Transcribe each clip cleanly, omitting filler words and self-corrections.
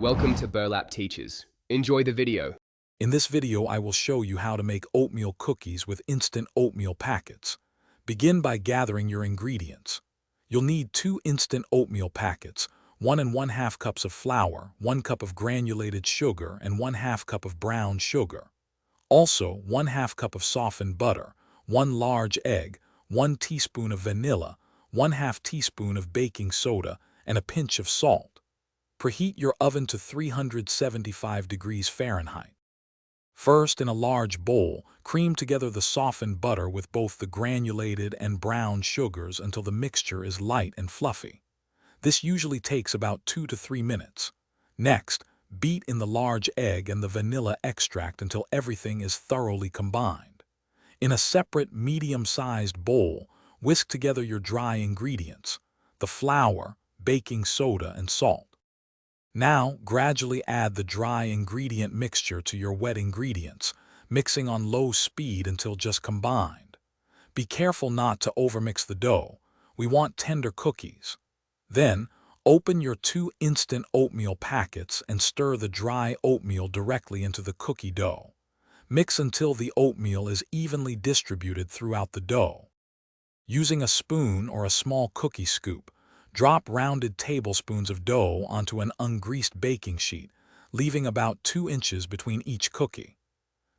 Welcome to Burlap Teachers. Enjoy the video. In this video, I will show you how to make oatmeal cookies with instant oatmeal packets. Begin by gathering your ingredients. You'll need 2 instant oatmeal packets, 1 and 1/2 cups of flour, 1 cup of granulated sugar, and 1/2 cup of brown sugar. Also, 1/2 cup of softened butter, 1 large egg, 1 teaspoon of vanilla, 1/2 teaspoon of baking soda, and a pinch of salt. Preheat your oven to 375 degrees Fahrenheit. First, in a large bowl, cream together the softened butter with both the granulated and brown sugars until the mixture is light and fluffy. This usually takes about 2 to 3 minutes. Next, beat in the large egg and the vanilla extract until everything is thoroughly combined. In a separate medium-sized bowl, whisk together your dry ingredients, the flour, baking soda, and salt. Now, gradually add the dry ingredient mixture to your wet ingredients, mixing on low speed until just combined. Be careful not to overmix the dough. We want tender cookies. Then, open your 2 instant oatmeal packets and stir the dry oatmeal directly into the cookie dough. Mix until the oatmeal is evenly distributed throughout the dough. Using a spoon or a small cookie scoop, drop rounded tablespoons of dough onto an ungreased baking sheet, leaving about 2 inches between each cookie.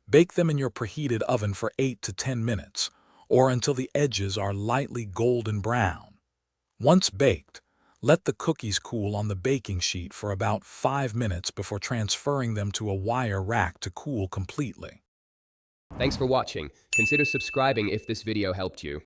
Bake them in your preheated oven for 8 to 10 minutes, or until the edges are lightly golden brown. Once baked, let the cookies cool on the baking sheet for about 5 minutes before transferring them to a wire rack to cool completely. Thanks for watching. Consider subscribing if this video helped you.